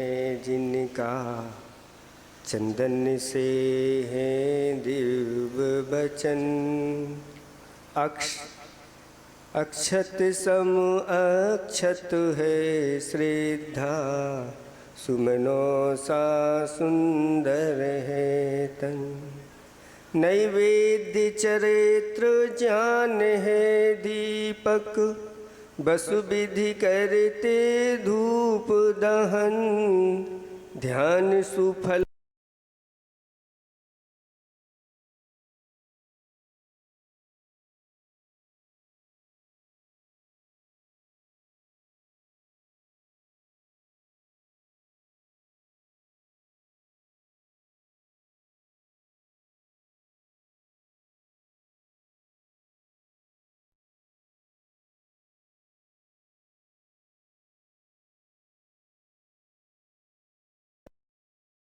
जिनका चंदन से है दिव्य बचन, अक्षत सम अक्षत है श्रद्धा, सुमनो सा सुंदर है तन। नैवेद्य चरित्र ज्ञान है दीपक, बसु विधि करते धूप दहन, ध्यान सुफल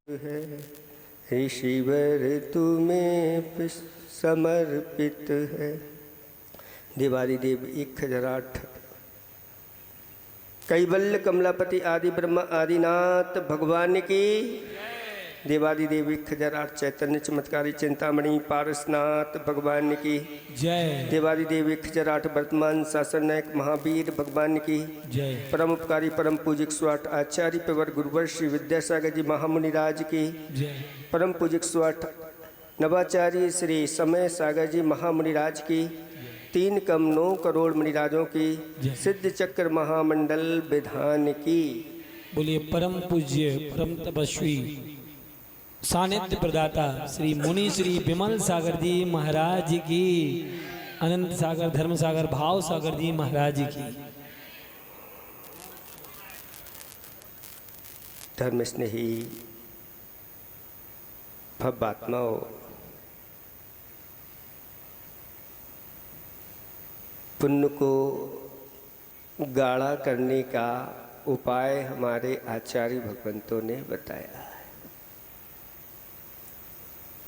है। ऋषिवर तुम्हें समर्पित है। देवादिदेव 1008। कैवल्य कमलापति आदि ब्रह्म आदिनाथ भगवान की। देवादिदेव 1008। चैतन्य चमत्कारी चिंतामणि पारसनाथ भगवान की जय। देवादिदेव 1008। वर्तमान शासन नायक महावीर भगवान की जय। परम उपकारी परम पूजिक 108 आचार्य पेवर गुरुवर श्री विद्यासागर जी महामुनिराज की जय। परम पूजिक 108 नवाचार्य श्री समय सागर जी महामुनिराज की 3 कम 9 करोड़ मुनिराजों की सिद्ध चक्र महामंडल विधान की। बोलिए परम पूज्य परम तपस्वी सानिध्य प्रदाता श्री मुनि श्री विमल सागर जी महाराज की, अनंत सागर धर्म सागर भाव सागर जी महाराज की। धर्म स्नेही भव्यात्माओं, पुण्य को गाढ़ा करने का उपाय हमारे आचार्य भगवंतों ने बताया है।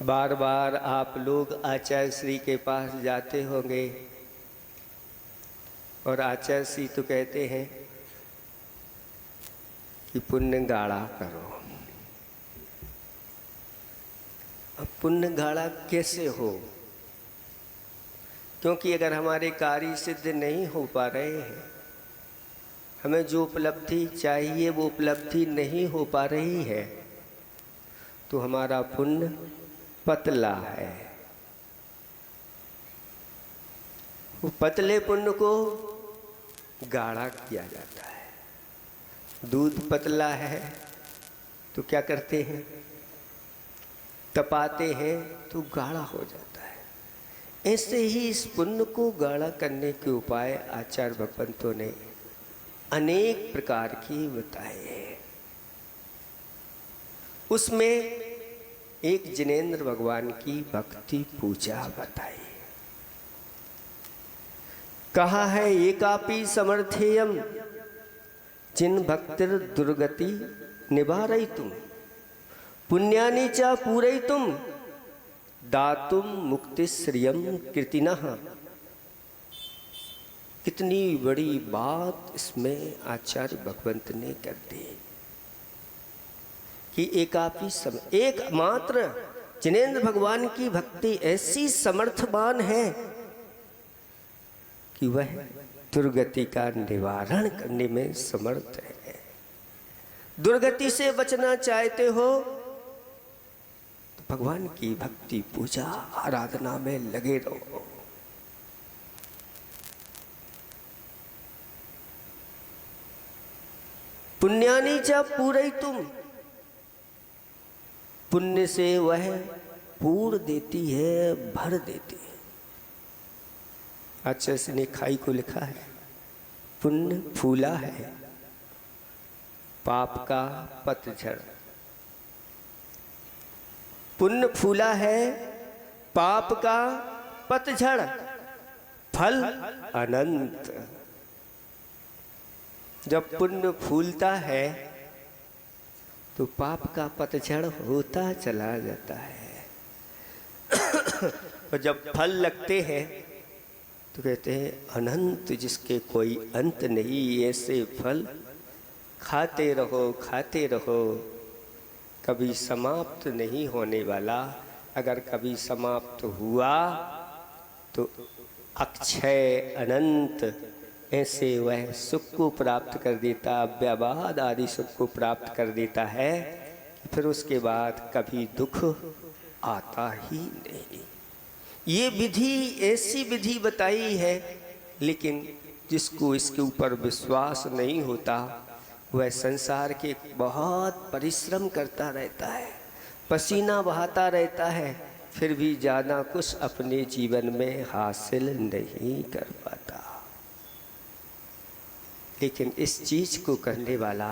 बार बार आप लोग आचार्य श्री के पास जाते होंगे और आचार्य श्री तो कहते हैं कि पुण्य गाढ़ा करो। अब पुण्य गाढ़ा कैसे हो? क्योंकि अगर हमारे कार्य सिद्ध नहीं हो पा रहे हैं, हमें जो उपलब्धि चाहिए वो उपलब्धि नहीं हो पा रही है, तो हमारा पुण्य पतला है। वो पतले पुण्य को गाढ़ा किया जाता है। दूध पतला है तो क्या करते हैं? तपाते हैं तो गाढ़ा हो जाता है। ऐसे ही इस पुण्य को गाढ़ा करने के उपाय आचार्य भगवंतों ने अनेक प्रकार की बताए हैं। उसमें एक जिनेंद्र भगवान की भक्ति पूजा बताई। कहा है एकापि समर्थेयम जिन भक्तिर दुर्गति निवारयितुम पुण्यानि च पूरयितुम दातुम मुक्ति श्रियम कीर्तिनः। कितनी बड़ी बात इसमें आचार्य भगवंत ने कर दी कि एकापि एकमात्र जिनेंद्र भगवान की भक्ति ऐसी समर्थवान है कि वह दुर्गति का निवारण करने में समर्थ है। दुर्गति से बचना चाहते हो तो भगवान की भक्ति पूजा आराधना में लगे रहो। पुण्यानि च पूरयितुम, पुण्य से वह पूर्ण देती है, भर देती है। आचार्य श्री ने खाई को लिखा है, पुण्य फूला है पाप का पतझड़। पुण्य फूला है पाप का पतझड़, फल अनंत। जब पुण्य फूलता है तो पाप का पतझड़ होता चला जाता है। और जब फल लगते हैं तो कहते हैं अनंत, जिसके कोई अंत नहीं, ऐसे फल खाते रहो, कभी समाप्त नहीं होने वाला। अगर कभी समाप्त हुआ तो अक्षय अनंत ऐसे वह सुख को प्राप्त कर देता, अव्यवहाद आदि सुख को प्राप्त कर देता है, फिर उसके बाद कभी दुख आता ही नहीं। ये विधि ऐसी विधि बताई है, लेकिन जिसको इसके ऊपर विश्वास नहीं होता वह संसार के बहुत परिश्रम करता रहता है, पसीना बहाता रहता है, फिर भी ज़्यादा कुछ अपने जीवन में हासिल नहीं कर पाता। लेकिन इस चीज को करने वाला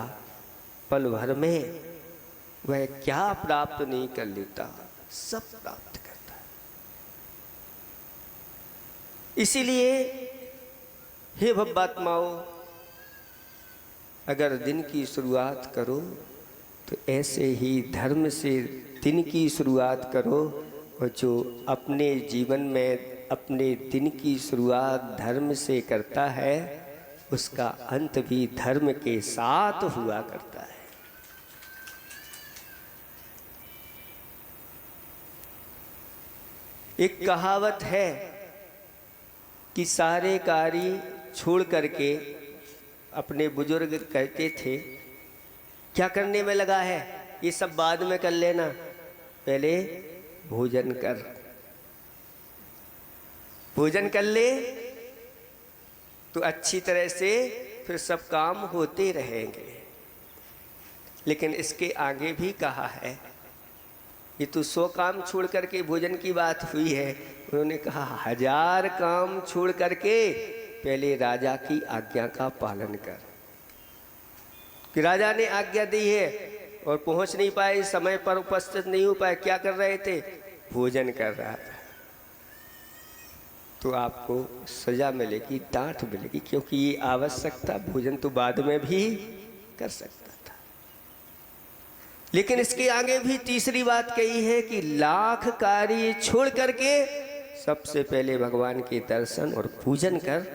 पल भर में वह क्या प्राप्त नहीं कर लेता, सब प्राप्त करता है। इसीलिए हे भव्यात्माओं, अगर दिन की शुरुआत करो तो ऐसे ही धर्म से दिन की शुरुआत करो, और जो अपने जीवन में अपने दिन की शुरुआत धर्म से करता है उसका अंत भी धर्म के साथ हुआ करता है। एक कहावत है कि सारे कार्य छोड़ करके, अपने बुजुर्ग कहते थे, क्या करने में लगा है, ये सब बाद में कर लेना, पहले भोजन कर, भोजन कर ले तो अच्छी तरह से फिर सब काम होते रहेंगे। लेकिन इसके आगे भी कहा है, ये तो 100 काम छोड़ करके भोजन की बात हुई है, उन्होंने कहा 1000 काम छोड़ करके पहले राजा की आज्ञा का पालन कर। कि राजा ने आज्ञा दी है और पहुंच नहीं पाए, समय पर उपस्थित नहीं हो पाए, क्या कर रहे थे, भोजन कर रहा था, तो आपको सजा मिलेगी, डांट मिलेगी, क्योंकि ये आवश्यकता भोजन तो बाद में भी कर सकता था। लेकिन इसके आगे भी तीसरी बात कही है कि लाख कार्य छोड़ करके सबसे पहले भगवान के दर्शन और पूजन कर।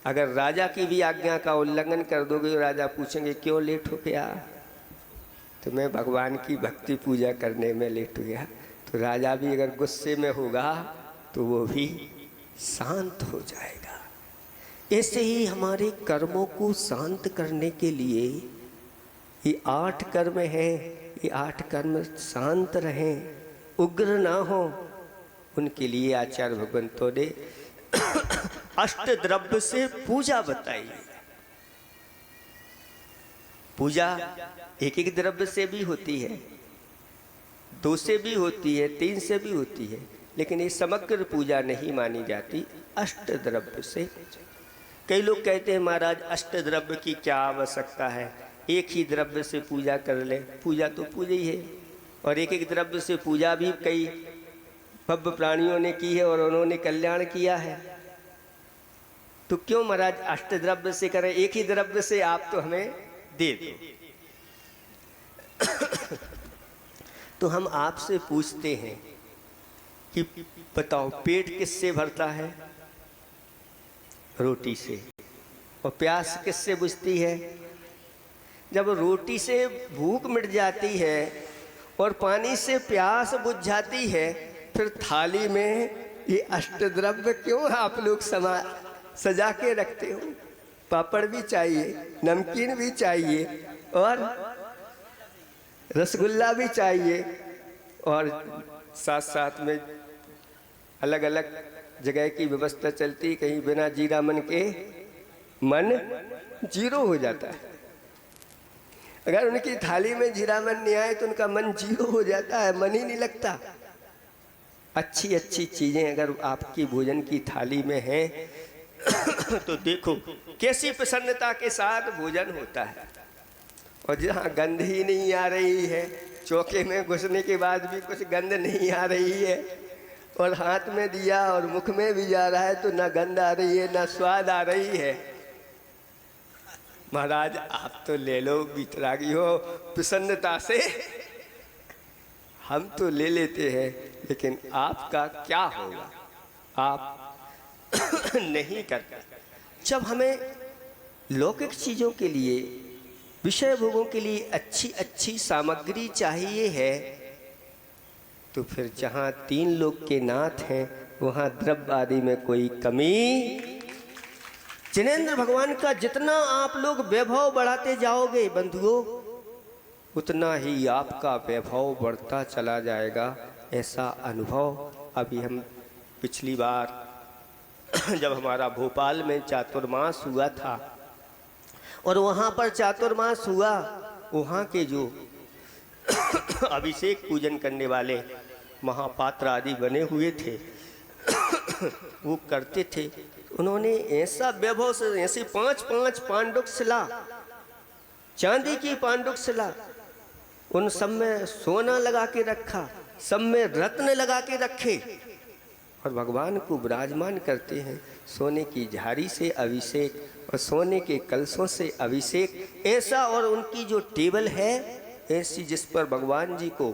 अगर राजा की भी आज्ञा का उल्लंघन कर दोगे, राजा पूछेंगे क्यों लेट हो गया, तो मैं भगवान की भक्ति पूजा करने में लेट हो गया, तो राजा भी अगर गुस्से में होगा तो वो भी शांत हो जाएगा। ऐसे ही हमारे कर्मों को शांत करने के लिए ये 8 कर्म हैं, ये 8 कर्म शांत रहें, उग्र ना हो, उनके लिए आचार्य भगवंतों ने अष्ट द्रव्य से पूजा बताई है। पूजा एक एक द्रव्य से भी होती है, 2 से भी होती है, 3 से भी होती है, लेकिन ये समग्र पूजा नहीं मानी जाती, अष्ट द्रव्य से। कई लोग कहते हैं महाराज अष्ट द्रव्य की क्या आवश्यकता है, एक ही द्रव्य से पूजा कर ले। पूजा तो पूजा ही है, और एक एक द्रव्य से पूजा भी कई भव्य प्राणियों ने की है और उन्होंने कल्याण किया है, तो क्यों महाराज अष्ट द्रव्य से करें, एक ही द्रव्य से आप तो हमें दे दो। तो हम आपसे पूछते हैं कि बताओ पेट किससे भरता है, रोटी से, और प्यास किससे बुझती है। जब रोटी से भूख मिट जाती है और पानी से प्यास बुझ जाती है, फिर थाली में ये अष्टद्रव्य क्यों आप लोग सजा के रखते हो। पापड़ भी चाहिए, नमकीन भी चाहिए, और रसगुल्ला भी चाहिए, और साथ साथ में अलग अलग जगह की व्यवस्था चलती, कहीं बिना जीरा मन के मन जीरो हो जाता है। अगर उनकी थाली में जीरा मन नहीं आए तो उनका मन जीरो हो जाता है, मन ही नहीं लगता। अच्छी अच्छी चीजें अगर आपकी भोजन की थाली में हैं तो देखो कैसी प्रसन्नता के साथ भोजन होता है। और जहाँ गंध ही नहीं आ रही है, चौके में घुसने के बाद भी कुछ गंध नहीं आ रही है, और हाथ में दिया और मुख में भी जा रहा है, तो ना गंध आ रही है ना स्वाद आ रही है। महाराज आप तो ले लो, वितरागी हो, प्रसन्नता से हम तो ले लेते हैं, लेकिन आपका क्या होगा, आप नहीं करते। जब हमें लौकिक चीज़ों के लिए विषय भोगों के लिए अच्छी अच्छी सामग्री चाहिए है, तो फिर जहाँ 3 लोक के नाथ हैं वहाँ द्रव्य आदि में कोई कमी। जिनेंद्र भगवान का जितना आप लोग वैभव बढ़ाते जाओगे बंधुओं, उतना ही आपका वैभव बढ़ता चला जाएगा। ऐसा अनुभव अभी हम पिछली बार जब हमारा भोपाल में चातुर्मास हुआ था और वहाँ पर चातुर्मास हुआ, वहाँ के जो अभिषेक पूजन करने वाले महापात्र आदि बने हुए थे वो करते थे। उन्होंने ऐसा वैभव से ऐसे 5-5 पांडुक शिला, चांदी की पांडुक शिला, उन सब में सोना लगा के रखा, सब में रत्न लगा के रखे और भगवान को विराजमान करते हैं। सोने की झाड़ी से अभिषेक और सोने के कलशों से अभिषेक ऐसा, और उनकी जो टेबल है ऐसी जिस पर भगवान जी को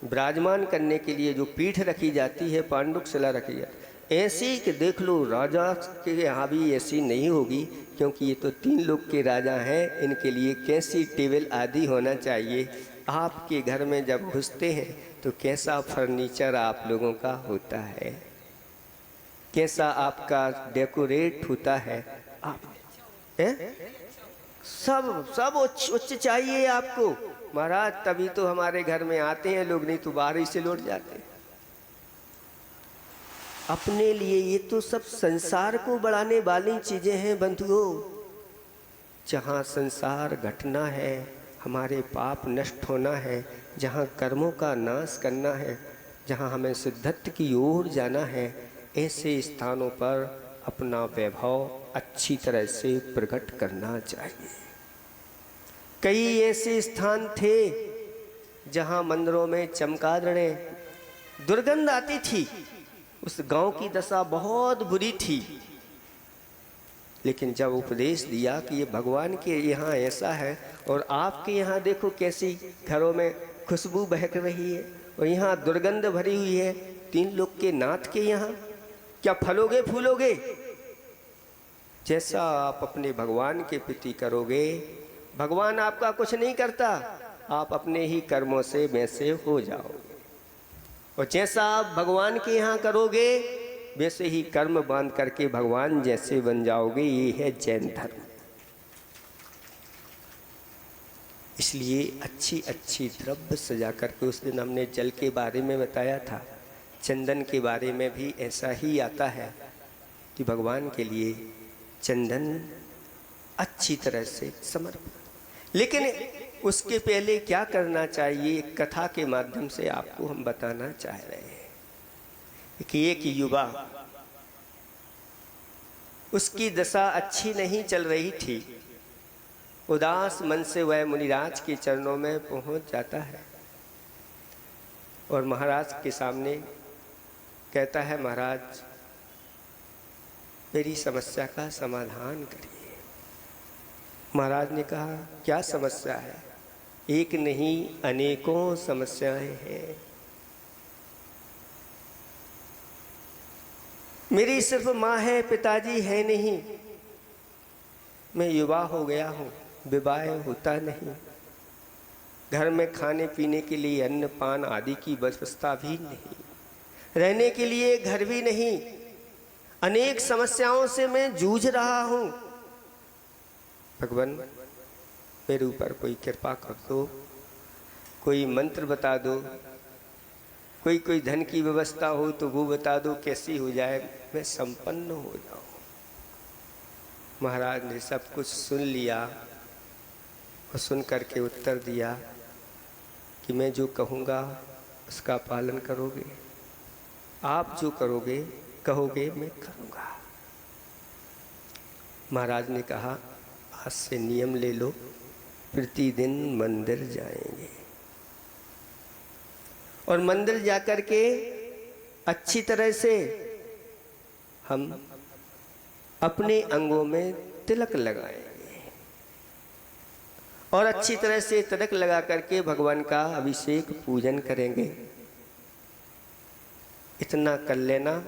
विराजमान करने के लिए जो पीठ रखी जाती है, पांडुक शिला रखी जाती है, ऐसी कि देख लो राजा के यहाँ भी ऐसी नहीं होगी, क्योंकि ये तो 3 लोक के राजा हैं, इनके लिए कैसी टेबल आदि होना चाहिए। आपके घर में जब घुसते हैं तो कैसा फर्नीचर आप लोगों का होता है, कैसा आपका डेकोरेट होता है, आप सब उच्च चाहिए आपको महाराज, तभी तो हमारे घर में आते हैं लोग, नहीं तो बाहर ही से लौट जाते हैं। अपने लिए ये तो सब संसार को बढ़ाने वाली चीजें हैं बंधुओं। जहाँ संसार घटना है, हमारे पाप नष्ट होना है, जहाँ कर्मों का नाश करना है, जहाँ हमें सिद्धत्व की ओर जाना है, ऐसे स्थानों पर अपना वैभव अच्छी तरह से प्रकट करना चाहिए। कई ऐसे स्थान थे जहाँ मंदिरों में चमगादड़ें, दुर्गंध आती थी, उस गांव की दशा बहुत बुरी थी। लेकिन जब उपदेश दिया कि ये भगवान के यहाँ ऐसा है और आपके यहाँ देखो कैसी घरों में खुशबू बहक रही है और यहाँ दुर्गंध भरी हुई है, 3 लोक के नाथ के यहाँ क्या फलोगे फूलोगे? जैसा आप अपने भगवान के प्रति करोगे, भगवान आपका कुछ नहीं करता, आप अपने ही कर्मों से वैसे हो जाओगे। और जैसा आप भगवान के यहाँ करोगे वैसे ही कर्म बांध करके भगवान जैसे बन जाओगे। ये है जैन धर्म। इसलिए अच्छी अच्छी द्रव्य सजा करके, उस दिन हमने जल के बारे में बताया था, चंदन के बारे में भी ऐसा ही आता है कि भगवान के लिए चंदन अच्छी तरह से समर्पण। लेकिन उसके पहले क्या करना चाहिए, एक कथा के माध्यम से आपको हम बताना चाह रहे हैं कि एक युवा, उसकी दशा अच्छी नहीं चल रही थी, उदास मन से वह मुनिराज के चरणों में पहुंच जाता है और महाराज के सामने कहता है, महाराज मेरी समस्या का समाधान करिए। महाराज ने कहा, क्या समस्या है? एक नहीं अनेकों समस्याएं हैं। मेरी सिर्फ माँ है, पिताजी है नहीं, मैं युवा हो गया हूँ, विवाह होता नहीं, घर में खाने पीने के लिए अन्न पान आदि की व्यवस्था भी नहीं, रहने के लिए घर भी नहीं, अनेक समस्याओं से मैं जूझ रहा हूँ। भगवान मेरे ऊपर कोई कृपा कर दो, कोई मंत्र बता दो, कोई धन की व्यवस्था हो तो वो बता दो, कैसी हो जाए मैं संपन्न हो जाऊं। महाराज ने सब कुछ सुन लिया और सुन करके उत्तर दिया कि मैं जो कहूँगा उसका पालन करोगे, आप जो कहोगे मैं करूँगा। महाराज ने कहा, आज से नियम ले लो, प्रतिदिन मंदिर जाएंगे और मंदिर जाकर के अच्छी तरह से हम अपने अंगों में तिलक लगाएंगे और अच्छी तरह से तिलक लगा करके भगवान का अभिषेक पूजन करेंगे। इतना कर लेना,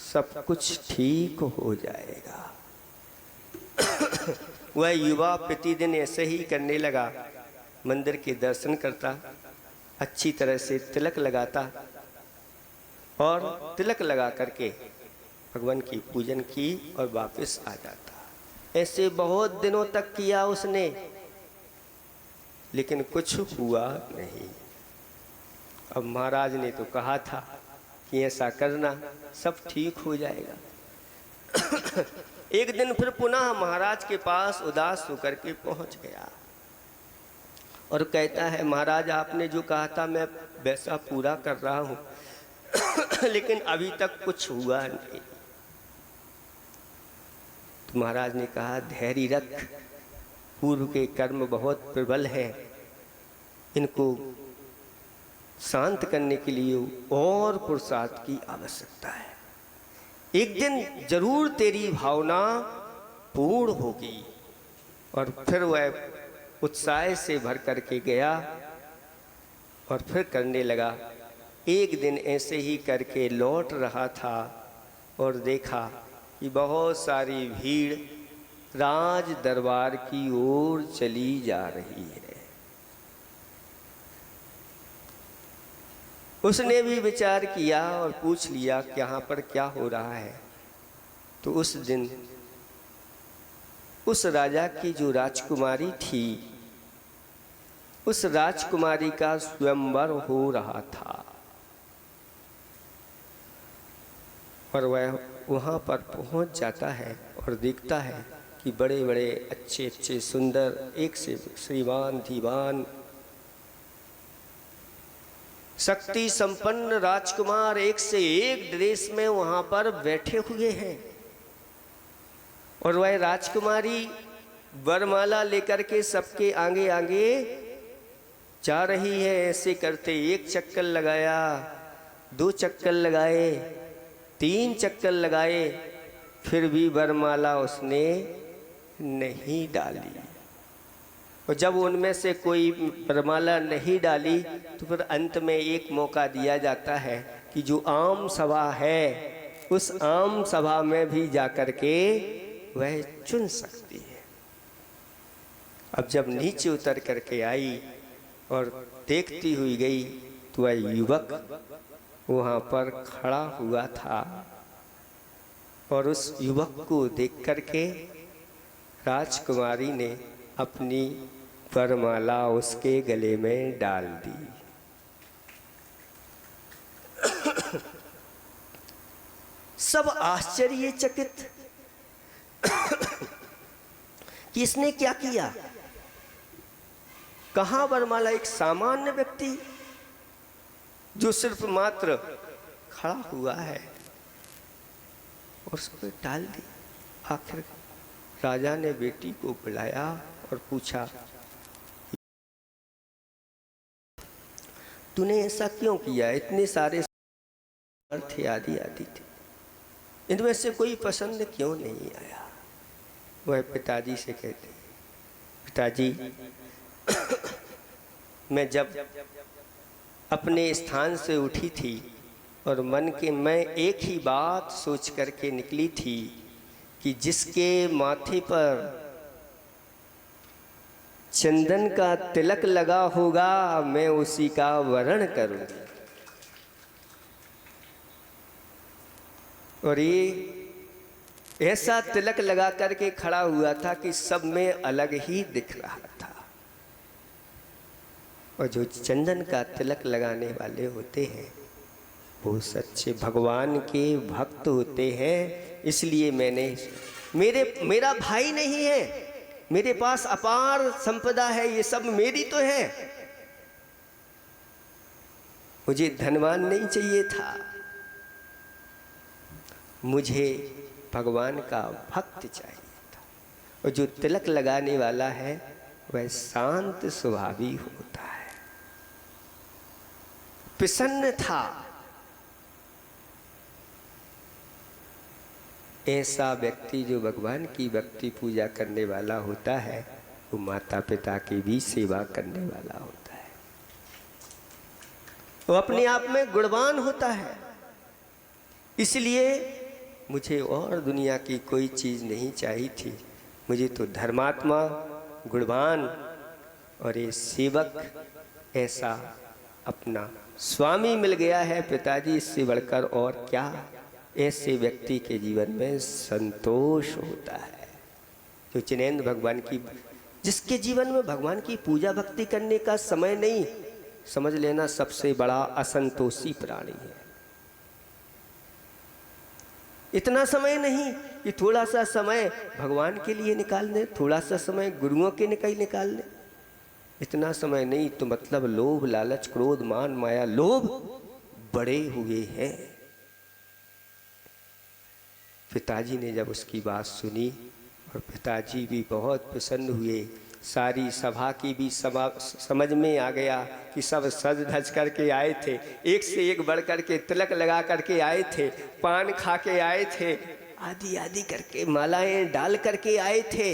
सब कुछ ठीक हो जाएगा। वह युवा प्रतिदिन ऐसे ही करने लगा। मंदिर के दर्शन करता, अच्छी तरह से तिलक लगाता और तिलक लगा करके भगवान की पूजन की और वापस आ जाता। ऐसे बहुत दिनों तक किया उसने, लेकिन कुछ हुआ नहीं। अब महाराज ने तो कहा था कि ऐसा करना सब ठीक हो जाएगा। एक दिन फिर पुनः महाराज के पास उदास होकर के पहुंच गया और कहता है, महाराज आपने जो कहा था मैं वैसा पूरा कर रहा हूं, लेकिन अभी तक कुछ हुआ नहीं। तो महाराज ने कहा, धैर्य रख, पूर्व के कर्म बहुत प्रबल हैं, इनको शांत करने के लिए और पुरुषार्थ की आवश्यकता है। एक दिन जरूर तेरी भावना पूर्ण होगी। और फिर वह उत्साह से भर करके गया और फिर करने लगा। एक दिन ऐसे ही करके लौट रहा था और देखा कि बहुत सारी भीड़ राज दरबार की ओर चली जा रही है। उसने भी विचार किया और पूछ लिया कि यहाँ पर क्या हो रहा है। तो उस दिन उस राजा की जो राजकुमारी थी, उस राजकुमारी का स्वयंवर हो रहा था और वह वहाँ पर पहुँच जाता है और देखता है कि बड़े बड़े अच्छे अच्छे सुंदर, एक से श्रीमान दीवान, शक्ति संपन्न राजकुमार एक से एक ड्रेस में वहां पर बैठे हुए हैं। और वह राजकुमारी वरमाला लेकर के सबके आगे आगे जा रही है। ऐसे करते एक चक्कर लगाया, 2 चक्कर लगाए, 3 चक्कर लगाए, फिर भी वरमाला उसने नहीं डाली। और जब उनमें से कोई वरमाला नहीं डाली तो फिर अंत में एक मौका दिया जाता है कि जो आम सभा है उस आम सभा में भी जाकर के वह चुन सकती है। अब जब नीचे उतर करके आई और देखती हुई गई तो वह युवक वहाँ पर खड़ा हुआ था और उस युवक को देख करके राजकुमारी ने अपनी वरमाला उसके गले में डाल दी। सब आश्चर्यचकित कि इसने क्या किया। कहाँ वरमाला, एक सामान्य व्यक्ति जो सिर्फ मात्र खड़ा हुआ है और उसको डाल दी। आखिर राजा ने बेटी को बुलाया और पूछा, तूने ऐसा क्यों किया? इतने सारे थे, आदि आदि थे, इनमें से कोई पसंद क्यों नहीं आया? वह पिताजी से कहते, पिताजी मैं जब अपने स्थान से उठी थी और मैं एक ही बात सोच करके निकली थी कि जिसके माथे पर चंदन का तिलक लगा होगा मैं उसी का वरण करूंगी। और ये ऐसा तिलक लगा करके खड़ा हुआ था कि सब में अलग ही दिख रहा था। और जो चंदन का तिलक लगाने वाले होते हैं वो सच्चे भगवान के भक्त होते हैं। इसलिए मेरा भाई नहीं है, मेरे पास अपार संपदा है, ये सब मेरी तो है, मुझे धनवान नहीं चाहिए था, मुझे भगवान का भक्त चाहिए था। और जो तिलक लगाने वाला है वह शांत स्वभावी होता है, प्रसन्न था। ऐसा व्यक्ति जो भगवान की भक्ति पूजा करने वाला होता है वो माता पिता की भी सेवा करने वाला होता है, वो अपने आप में गुणवान होता है। इसलिए मुझे और दुनिया की कोई चीज़ नहीं चाहिए थी, मुझे तो धर्मात्मा, गुणवान और ये सेवक ऐसा अपना स्वामी मिल गया है पिताजी, इससे बढ़कर और क्या ऐसे व्यक्ति के जीवन में संतोष होता है। जो चिनेंद्र भगवान की, जिसके जीवन में भगवान की पूजा भक्ति करने का समय नहीं, समझ लेना सबसे बड़ा असंतोषी प्राणी है। इतना समय नहीं कि थोड़ा सा समय भगवान के लिए निकाल लें, थोड़ा सा समय गुरुओं के निकाल लें। इतना समय नहीं तो मतलब लोभ, लालच, क्रोध, मान, माया, लोभ बड़े हुए हैं। पिताजी ने जब उसकी बात सुनी और पिताजी भी बहुत प्रसन्न हुए, सारी सभा की भी समझ में आ गया कि सब सज धज करके आए थे, एक से एक बढ़ करके तिलक लगा करके आए थे, पान खा के आए थे, आदि आदि करके मालाएं डाल करके आए थे,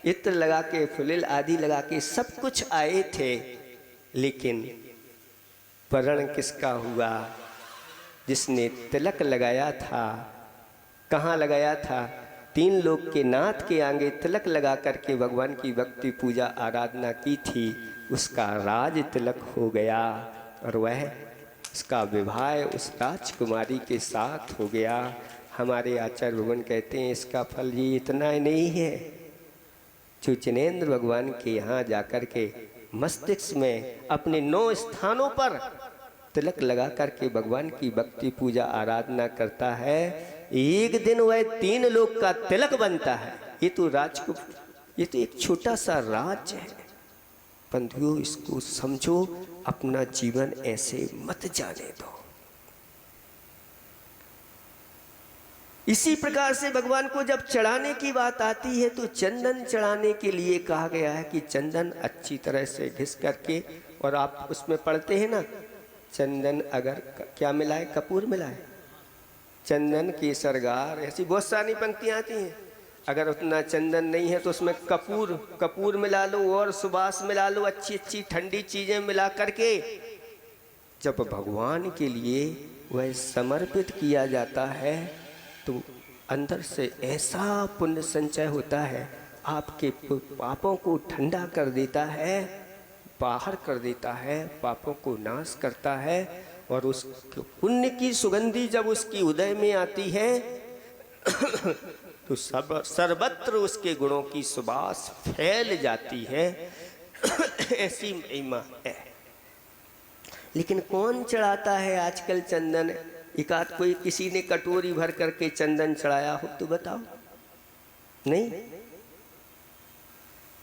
इत्र लगा के, फुलिल आदि लगा के सब कुछ आए थे। लेकिन वरण किसका हुआ? जिसने तिलक लगाया था। कहाँ लगाया था? 3 लोक के नाथ के आगे तिलक लगा करके भगवान की भक्ति पूजा आराधना की थी, उसका राज तिलक हो गया और वह उसका विवाह उस राजकुमारी के साथ हो गया। हमारे आचार्य भगवान कहते हैं इसका फल ये इतना ही नहीं है। जो चिनेंद्र भगवान के यहाँ जाकर के मस्तिष्क में अपने 9 स्थानों पर तिलक लगा करके भगवान की भक्ति पूजा आराधना करता है, एक दिन वह 3 लोक का तिलक बनता है। ये तो ये तो एक छोटा सा राज्य है। बंधुओं, इसको समझो, अपना जीवन ऐसे मत जाने दो। इसी प्रकार से भगवान को जब चढ़ाने की बात आती है तो चंदन चढ़ाने के लिए कहा गया है कि चंदन अच्छी तरह से घिस करके, और आप उसमें पढ़ते हैं ना, चंदन अगर क्या मिलाए? कपूर मिलाए, चंदन केसरगार, ऐसी बहुत सारी पंक्तियाँ आती हैं। अगर उतना चंदन नहीं है तो उसमें कपूर मिला लो और सुबास मिला लो, अच्छी अच्छी ठंडी चीज़ें मिला करके जब भगवान के लिए वह समर्पित किया जाता है तो अंदर से ऐसा पुण्य संचय होता है, आपके पापों को ठंडा कर देता है, बाहर कर देता है, पापों को नाश करता है। और उस पुण्य की सुगंधी जब उसकी उदय में आती है तो सर्वत्र उसके गुणों की सुबास फैल जाती है। ऐसी महिमा है। लेकिन कौन चढ़ाता है आजकल चंदन? एकाध कोई किसी ने कटोरी भर करके चंदन चढ़ाया हो तो बताओ? नहीं।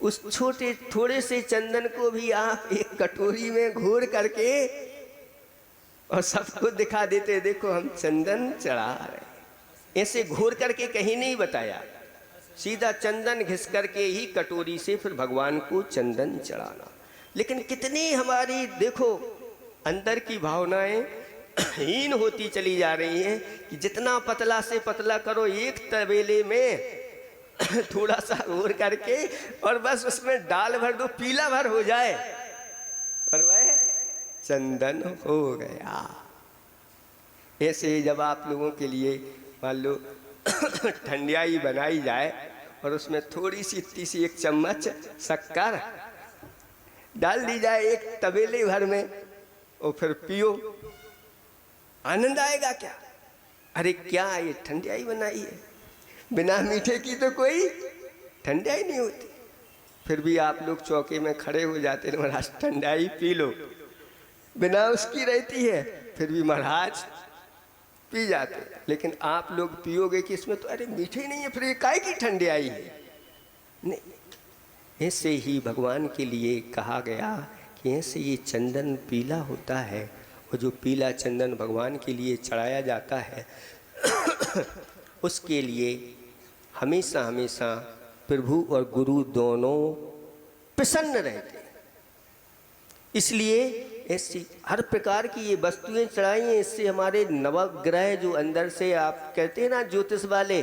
उस छोटे थोड़े से चंदन को भी आप एक कटोरी में घोर करके और सबको दिखा देते, देखो हम चंदन चढ़ा रहे। ऐसे घोर करके कहीं नहीं बताया, सीधा चंदन घिस करके ही कटोरी से फिर भगवान को चंदन चढ़ाना। लेकिन कितनी हमारी देखो अंदर की भावनाएं हीन होती चली जा रही हैं कि जितना पतला से पतला करो, एक तवेले में थोड़ा सा घोर करके और बस उसमें डाल भर दो, पीला भर हो जाए और वह चंदन हो गया। ऐसे जब आप लोगों के लिए मान लो ठंडियाई बनाई जाए और उसमें थोड़ी सी इतनी सी 1 चम्मच शक्कर डाल दी जाए एक तवेले भर में और फिर पियो, आनंद आएगा क्या? अरे क्या ये ठंडियाई बनाई है, बिना मीठे की तो कोई ठंडियाई नहीं होती। फिर भी आप लोग चौके में खड़े हो जाते हैं, महाराज ठंडाई पी लो, बिना उसकी रहती है, फिर भी महाराज पी जाते। लेकिन आप लोग पियोगे कि इसमें तो अरे मीठे ही नहीं है, फिर ये काहे की ठंडाई है? नहीं। ऐसे ही भगवान के लिए कहा गया कि ऐसे ये चंदन पीला होता है, और जो पीला चंदन भगवान के लिए चढ़ाया जाता है उसके लिए हमेशा हमेशा प्रभु और गुरु दोनों प्रसन्न रहते हैं। इसलिए ऐसी हर प्रकार की ये वस्तुएं चढ़ाई हैं। इससे हमारे नवग्रह जो अंदर से आप कहते हैं ना ज्योतिष वाले,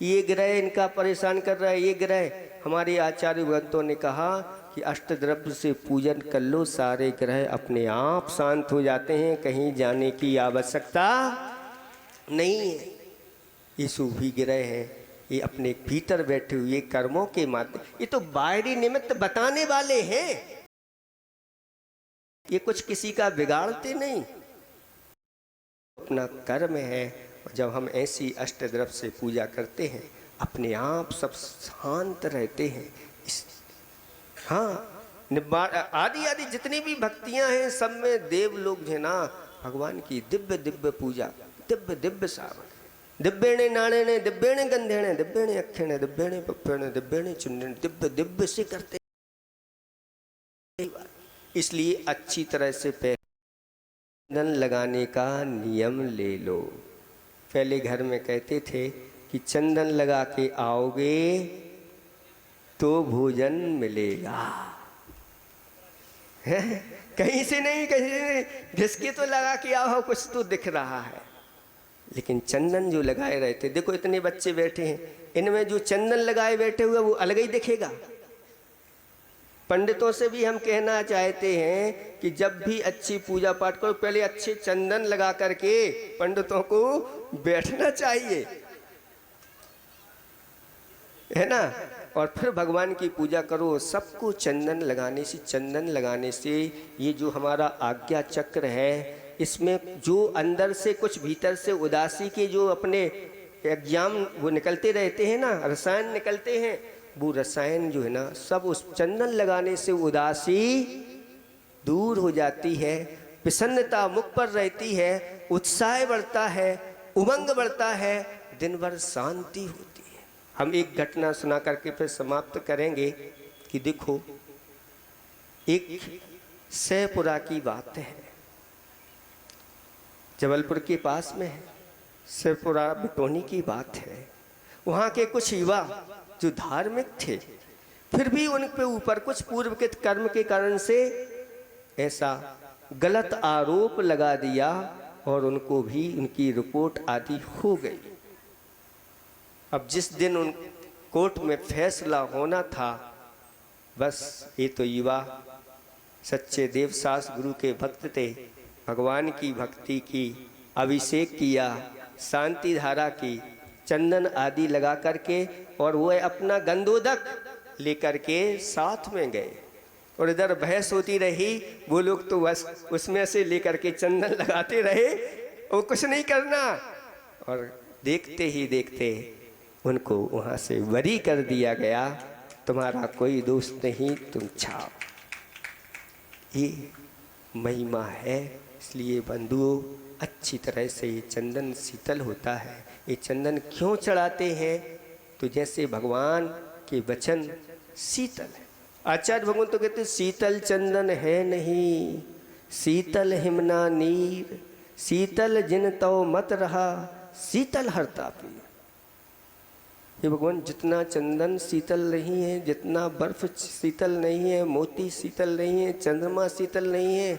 ये ग्रह इनका परेशान कर रहा है, ये ग्रह, हमारे आचार्य भगवंतों ने कहा कि अष्टद्रव्य से पूजन कर लो, सारे ग्रह अपने आप शांत हो जाते हैं, कहीं जाने की आवश्यकता नहीं है। ये शुभ ग्रह है, ये अपने भीतर बैठे हुए कर्मों के माध्यम, ये तो बाहरी निमित्त बताने वाले हैं, ये कुछ किसी का बिगाड़ते नहीं, अपना कर्म है। जब हम ऐसी अष्टद्रव से पूजा करते हैं अपने आप सब शांत रहते हैं। हाँ, आदि आदि जितनी भी भक्तियां हैं सब में देव लोग है ना, भगवान की दिव्य दिव्य पूजा, दिव्य दिव्य सावन, दिव्येणे नाणेणे दिव्येणे गंधेणे दिव्येणे अक्षेणे दिव्येणे पप्पेणे दिव्येणे चुन्नेणे, दिव्य दिव्य से करते। इसलिए अच्छी तरह से चंदन लगाने का नियम ले लो। पहले घर में कहते थे कि चंदन लगा के आओगे तो भोजन मिलेगा, है? कहीं से नहीं, कहीं से नहीं, घिसके तो लगा के आओ, कुछ तो दिख रहा है। लेकिन चंदन जो लगाए रहते, देखो इतने बच्चे बैठे हैं, इनमें जो चंदन लगाए बैठे हुए वो अलग ही दिखेगा। पंडितों से भी हम कहना चाहते हैं कि जब भी अच्छी पूजा पाठ करो पहले अच्छे चंदन लगा करके पंडितों को बैठना चाहिए, है ना, और फिर भगवान की पूजा करो। सबको चंदन लगाने से ये जो हमारा आज्ञा चक्र है, इसमें जो अंदर से कुछ भीतर से उदासी के जो अपने एग्जाम वो निकलते रहते हैं ना, रसायन निकलते हैं, वो रसायन जो है ना सब उस चंदन लगाने से उदासी दूर हो जाती है, प्रसन्नता मुख पर रहती है, उत्साह बढ़ता है, उमंग बढ़ता है, दिन भर शांति होती है। हम एक घटना सुना करके फिर समाप्त करेंगे कि देखो, एक सैपुरा की बात है, जबलपुर के पास में है, सैपुरा बिटोनी की बात है। वहाँ के कुछ युवा जो धार्मिक थे, फिर भी उन पे ऊपर कुछ पूर्व के कर्म के कारण से ऐसा गलत आरोप लगा दिया और उनको भी उनकी रिपोर्ट आदि हो गई। अब जिस दिन उन कोर्ट में फैसला होना था, बस ये तो युवा सच्चे देवसास गुरु के भक्त थे, भगवान की भक्ति की, अभिषेक किया, शांति धारा की, चंदन आदि लगा करके, और वो अपना गंधोदक लेकर के साथ में गए और इधर बहस होती रही। वो लोग तो बस उसमें से लेकर के चंदन लगाते रहे और कुछ नहीं करना, और देखते ही देखते उनको वहाँ से बरी कर दिया गया, तुम्हारा कोई दोष नहीं, तुम छाओ। ये महिमा है। इसलिए बंधुओं, अच्छी तरह से ये चंदन शीतल होता है। ये चंदन क्यों चढ़ाते हैं? तो जैसे भगवान के वचन शीतल है। आचार्य भगवान तो कहते शीतल चंदन है नहीं, शीतल हिमना नीर, शीतल जिन तो मत रहा, शीतल हरता पी। ये भगवान जितना चंदन शीतल नहीं है, जितना बर्फ शीतल नहीं है, मोती शीतल नहीं है, चंद्रमा शीतल नहीं है,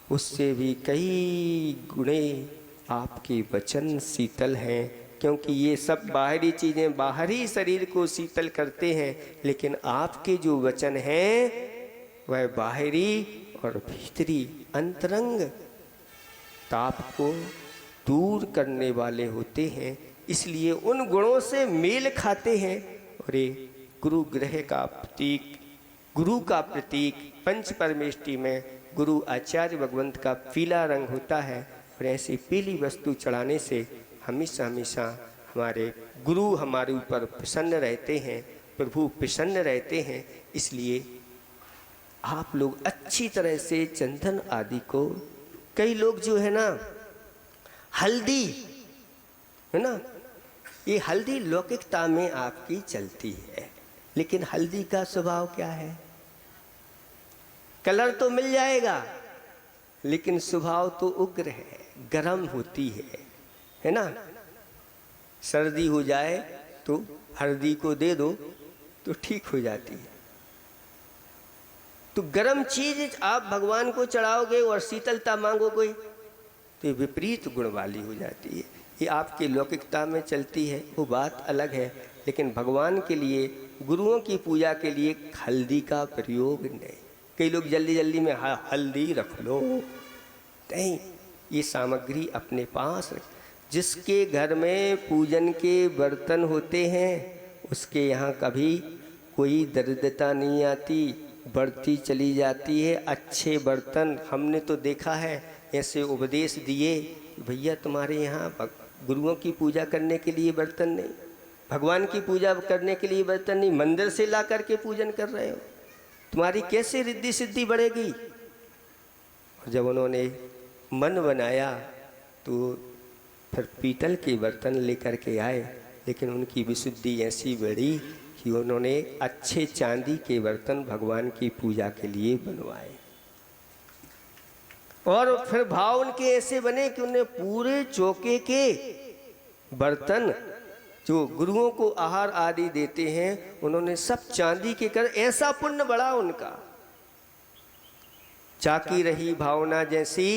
उससे भी कई गुणे आपके वचन शीतल हैं। क्योंकि ये सब बाहरी चीज़ें बाहरी शरीर को शीतल करते हैं, लेकिन आपके जो वचन हैं वह बाहरी और भीतरी अंतरंग ताप को दूर करने वाले होते हैं। इसलिए उन गुणों से मेल खाते हैं। और ये गुरु ग्रह का प्रतीक, गुरु का प्रतीक, पंच परमेष्टि में गुरु आचार्य भगवंत का पीला रंग होता है। और ऐसी पीली वस्तु चढ़ाने से हमेशा हमेशा हमारे गुरु हमारे ऊपर प्रसन्न रहते हैं, प्रभु प्रसन्न रहते हैं। इसलिए आप लोग अच्छी तरह से चंदन आदि को, कई लोग जो है ना हल्दी है ना, ये हल्दी लौकिकता में आपकी चलती है, लेकिन हल्दी का स्वभाव क्या है? कलर तो मिल जाएगा लेकिन स्वभाव तो उग्र है, गर्म होती है ना। सर्दी हो जाए तो हल्दी को दे दो तो ठीक हो जाती है। तो गर्म चीज आप भगवान को चढ़ाओगे और शीतलता मांगोगे तो विपरीत गुण वाली हो जाती है। ये आपकी लौकिकता में चलती है, वो बात अलग है। लेकिन भगवान के लिए, गुरुओं की पूजा के लिए हल्दी का प्रयोग नहीं। कई लोग जल्दी जल्दी में हल्दी रख लो, नहीं, ये सामग्री अपने पास रख। जिसके घर में पूजन के बर्तन होते हैं उसके यहाँ कभी कोई दरिद्रता नहीं आती, बढ़ती चली जाती है। अच्छे बर्तन हमने तो देखा है, ऐसे उपदेश दिए, भैया तुम्हारे यहाँ गुरुओं की पूजा करने के लिए बर्तन नहीं, भगवान की पूजा करने के लिए बर्तन नहीं, मंदिर से ला करके पूजन कर रहे हो, तुम्हारी कैसे रिद्धि सिद्धि बढ़ेगी। और जब उन्होंने मन बनाया तो फिर पीतल के बर्तन लेकर के आए, लेकिन उनकी विशुद्धि ऐसी बढ़ी कि उन्होंने अच्छे चांदी के बर्तन भगवान की पूजा के लिए बनवाए। और फिर भाव उनके ऐसे बने कि उन्हें पूरे चौके के बर्तन जो गुरुओं को आहार आदि देते हैं उन्होंने सब चांदी के कर, ऐसा पुण्य बढ़ा उनका। चाकी रही भावना जैसी,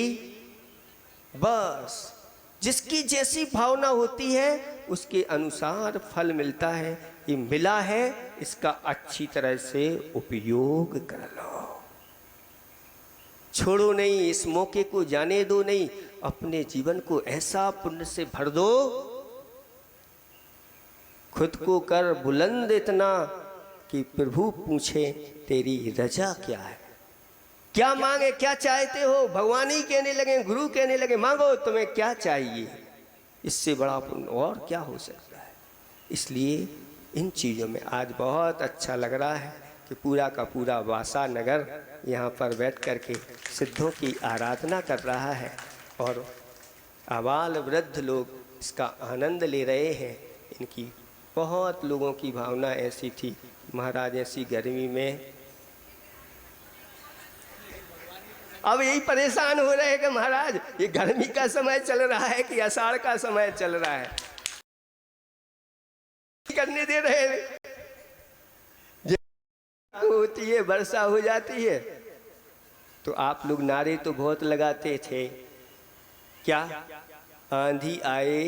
बस जिसकी जैसी भावना होती है उसके अनुसार फल मिलता है। ये मिला है, इसका अच्छी तरह से उपयोग कर लो, छोड़ो नहीं, इस मौके को जाने दो नहीं, अपने जीवन को ऐसा पुण्य से भर दो, खुद को कर बुलंद इतना कि प्रभु पूछे तेरी रजा क्या है, क्या मांगे, क्या चाहते हो। भगवान ही कहने लगे, गुरु कहने लगे, मांगो तुम्हें क्या चाहिए, इससे बड़ा पुण्य और क्या हो सकता है। इसलिए इन चीज़ों में आज बहुत अच्छा लग रहा है कि पूरा का पूरा वासा नगर यहाँ पर बैठ कर के सिद्धों की आराधना कर रहा है और आबाल वृद्ध लोग इसका आनंद ले रहे हैं। इनकी बहुत लोगों की भावना ऐसी थी, महाराज ऐसी गर्मी में अब यही परेशान हो रहे हैं कि महाराज ये गर्मी का समय चल रहा है कि आषाढ़ का समय चल रहा है, करने दे रहे हैं। होती है वर्षा हो जाती है तो आप लोग नारे तो बहुत लगाते थे, क्या आंधी आए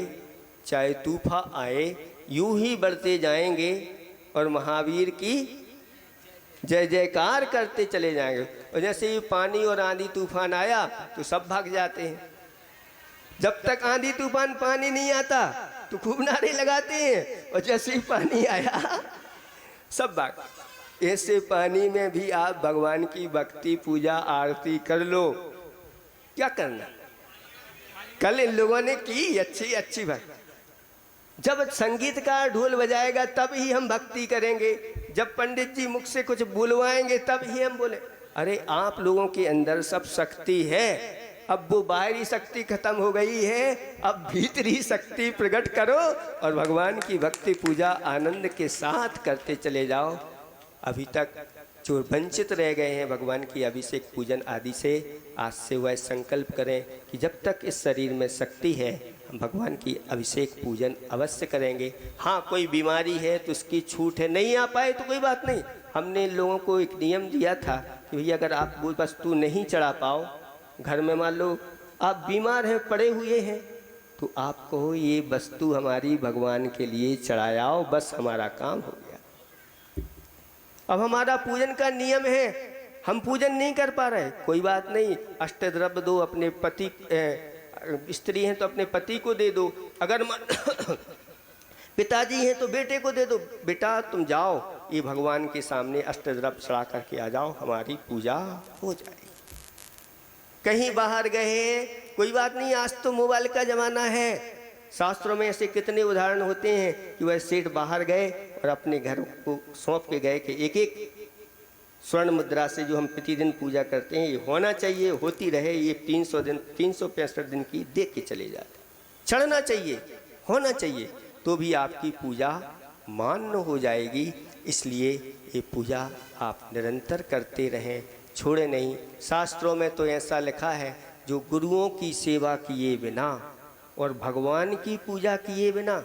चाहे तूफान आए यूं ही बढ़ते जाएंगे और महावीर की जय जयकार करते चले जाएंगे। और जैसे ही पानी और आंधी तूफान आया तो सब भाग जाते हैं, जब तक आंधी तूफान पानी नहीं आता तो खूब नारे लगाते हैं, और जैसे ही पानी आया सब भाग। ऐसे पानी में भी आप भगवान की भक्ति पूजा आरती कर लो, क्या करना। कल इन लोगों ने की अच्छी अच्छी भक्ति, जब संगीतकार ढोल बजाएगा तब ही हम भक्ति करेंगे, जब पंडित जी मुख से कुछ बुलवाएंगे तब ही हम बोले। अरे आप लोगों के अंदर सब शक्ति है, अब वो बाहरी शक्ति खत्म हो गई है, अब भीतरी शक्ति प्रकट करो और भगवान की भक्ति पूजा आनंद के साथ करते चले जाओ। अभी तक जो वंचित रह गए हैं भगवान की अभिषेक पूजन आदि से, आज से वह संकल्प करें कि जब तक इस शरीर में शक्ति है हम भगवान की अभिषेक पूजन अवश्य करेंगे। हाँ कोई बीमारी है तो उसकी छूट है, नहीं आ पाए तो कोई बात नहीं। हमने लोगों को एक नियम दिया था कि भैया अगर आप वो वस्तु नहीं चढ़ा पाओ, घर में मान लो आप बीमार हैं पड़े हुए हैं, तो आप कहो ये वस्तु हमारी भगवान के लिए चढ़ाओ, बस हमारा काम हो गया। अब हमारा पूजन का नियम है, हम पूजन नहीं कर पा रहे, कोई बात नहीं, अष्टद्रव्य दो, अपने पति स्त्री हैं तो अपने पति को दे दो, अगर पिताजी हैं तो बेटे को दे दो, बेटा तुम जाओ ये भगवान के सामने अष्टद्रव्य चढ़ा करके आ जाओ, हमारी पूजा हो जाएगी। कहीं बाहर गए कोई बात नहीं, आज तो मोबाइल का ज़माना है, शास्त्रों में ऐसे कितने उदाहरण होते हैं कि वह सेठ बाहर गए और अपने घर को सौंप के गए कि एक एक स्वर्ण मुद्रा से जो हम प्रतिदिन पूजा करते हैं ये होना चाहिए, होती रहे, ये 365 दिन की दे के चले जाते, चढ़ना चाहिए, होना चाहिए, तो भी आपकी पूजा मान्य हो जाएगी। इसलिए ये पूजा आप निरंतर करते रहें, छोड़े नहीं। शास्त्रों में तो ऐसा लिखा है, जो गुरुओं की सेवा किए बिना और भगवान की पूजा किए बिना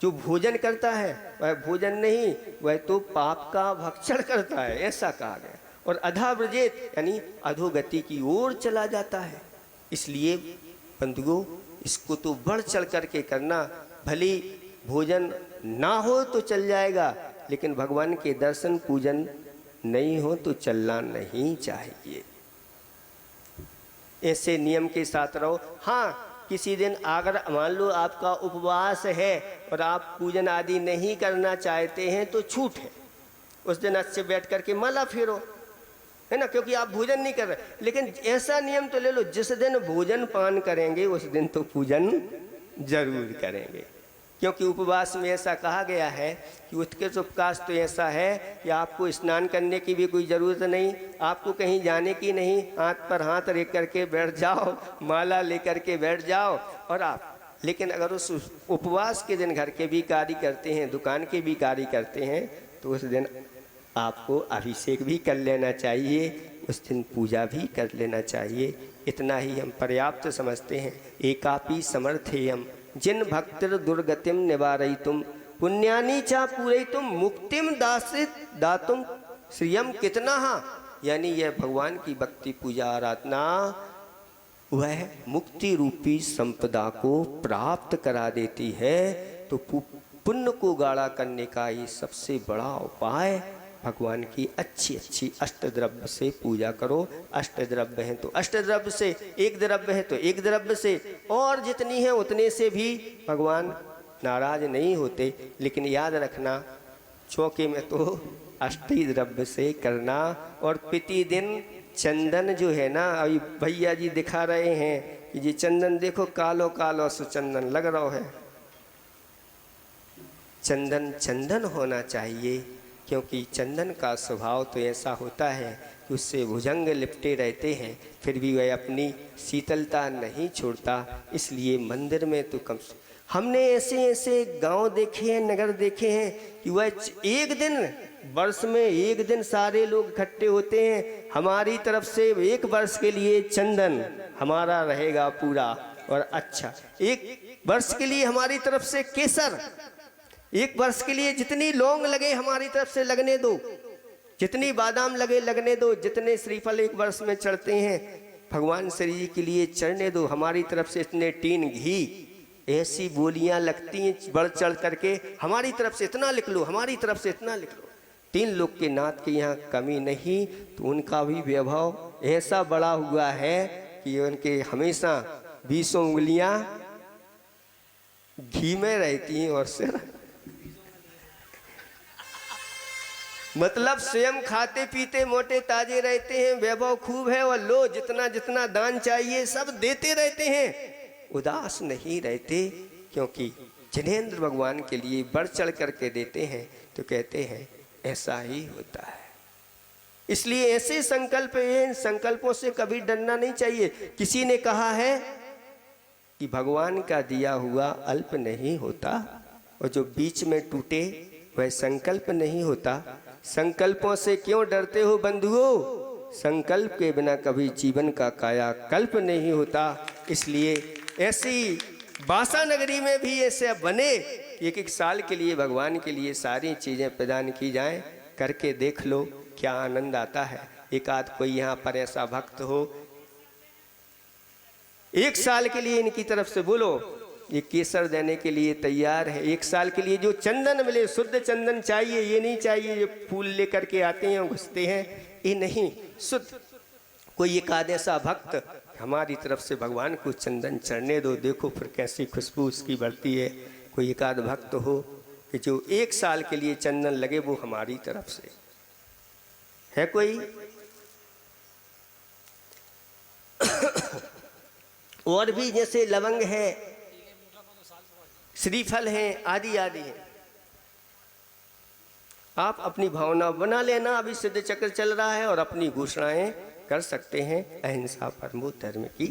जो भोजन करता है वह भोजन नहीं, वह तो पाप का भक्षण करता है, ऐसा कहा गया। और अधाव्रजेत यानी अधोगति की ओर चला जाता है। इसलिए बंधुओं इसको तो बढ़ चढ़ करके करना, भले भोजन ना हो तो चल जाएगा, लेकिन भगवान के दर्शन पूजन नहीं हो तो चलना नहीं चाहिए। ऐसे नियम के साथ रहो। हाँ किसी दिन अगर मान लो आपका उपवास है और आप पूजन आदि नहीं करना चाहते हैं तो छूट है, उस दिन अच्छे बैठ करके माला फेरो, है ना, क्योंकि आप भोजन नहीं कर रहे। लेकिन ऐसा नियम तो ले लो, जिस दिन भोजन पान करेंगे उस दिन तो पूजन जरूर करेंगे, क्योंकि उपवास में ऐसा कहा गया है कि उत्कृष्ट उपवास तो ऐसा है कि आपको स्नान करने की भी कोई ज़रूरत नहीं, आपको कहीं जाने की नहीं, हाथ पर हाथ रख करके बैठ जाओ, माला लेकर के बैठ जाओ और आप। लेकिन अगर उस उपवास के दिन घर के भी कार्य करते हैं, दुकान के भी कार्य करते हैं, तो उस दिन आपको अभिषेक भी कर लेना चाहिए, उस दिन पूजा भी कर लेना चाहिए। इतना ही हम पर्याप्त समझते हैं। एकापि समर्थेयम जिन भक्तिर दुर्गतिम निवारयितुम पुण्यानि चा पूरयितुम मुक्तिम दासित दातुम श्रियम कितना, यानी यह भगवान की भक्ति पूजा आराधना वह मुक्ति रूपी संपदा को प्राप्त करा देती है। तो पुण्य को गाढ़ा करने का ये सबसे बड़ा उपाय भगवान की अच्छी अच्छी अष्टद्रव्य से पूजा करो। अष्टद्रव्य हैं तो अष्टद्रव्य से, एक द्रव्य है तो एक द्रव्य से, और जितनी है उतने से भी भगवान नाराज नहीं होते। लेकिन याद रखना, चौके में तो अष्टी द्रव्य से करना। और प्रतिदिन चंदन जो है ना, अभी भैया जी दिखा रहे हैं कि जी चंदन देखो कालो कालो सो चंदन लग रहा है। चंदन चंदन होना चाहिए, क्योंकि चंदन का स्वभाव तो ऐसा होता है कि उससे भुजंग लिपटे रहते हैं, फिर भी वह अपनी शीतलता नहीं छोड़ता। इसलिए मंदिर में तो कम से हमने ऐसे ऐसे गांव देखे हैं, नगर देखे हैं कि वह एक दिन, वर्ष में एक दिन सारे लोग इकट्ठे होते हैं, हमारी तरफ से एक वर्ष के लिए चंदन हमारा रहेगा पूरा और अच्छा, एक वर्ष के लिए हमारी तरफ से केसर, एक वर्ष के लिए जितनी लौंग लगे हमारी तरफ से लगने दो, जितनी बादाम लगे लगने दो, जितने श्रीफल एक वर्ष में चढ़ते हैं भगवान श्री जी के लिए चढ़ने दो, हमारी तरफ से इतने टीन घी। ऐसी बोलियां लगती हैं बढ़ चढ़ करके, हमारी तरफ से इतना लिख लो, हमारी तरफ से इतना लिख लो। 3 लोग के नाथ के यहाँ कमी नहीं, तो उनका भी वैभव ऐसा बड़ा हुआ है कि उनके हमेशा 20 उंगलियां घी में रहती हैं और सिर मतलब स्वयं खाते पीते मोटे ताजे रहते हैं, वैभव खूब है। और लो जितना जितना दान चाहिए सब देते रहते हैं, उदास नहीं रहते, क्योंकि जिनेंद्र भगवान के लिए बढ़ चढ़ करके देते हैं। तो कहते हैं ऐसा ही होता है। इसलिए ऐसे संकल्प हैं, इन संकल्पों से कभी डरना नहीं चाहिए। किसी ने कहा है कि भगवान का दिया हुआ अल्प नहीं होता, और जो बीच में टूटे वह संकल्प नहीं होता। संकल्पों से क्यों डरते हो बंधुओं? संकल्प के बिना कभी जीवन का कायाकल्प नहीं होता। इसलिए ऐसी बासा नगरी में भी ऐसे बने, एक साल के लिए भगवान के लिए सारी चीज़ें प्रदान की जाएं, करके देख लो क्या आनंद आता है। एक आध कोई यहाँ पर ऐसा भक्त हो, 1 साल के लिए इनकी तरफ से बोलो, ये केसर देने के लिए तैयार है। 1 साल के लिए जो चंदन मिले, शुद्ध चंदन चाहिए, ये नहीं चाहिए जो फूल लेकर के आते हैं घुसते हैं, ये नहीं, शुद्ध। कोई एक आध ऐसा भक्त हमारी तरफ से भगवान को चंदन चढ़ने दो, देखो फिर कैसी खुशबू उसकी बढ़ती है। कोई एक आध भक्त हो कि जो 1 साल के लिए चंदन लगे, वो हमारी तरफ से है कोई? और भी जैसे लवंग है, श्रीफल हैं, आदि आदि हैं। आप अपनी भावना बना लेना। अभी सिद्ध चक्र चल रहा है और अपनी घोषणाएं कर सकते हैं। अहिंसा परमो धर्म की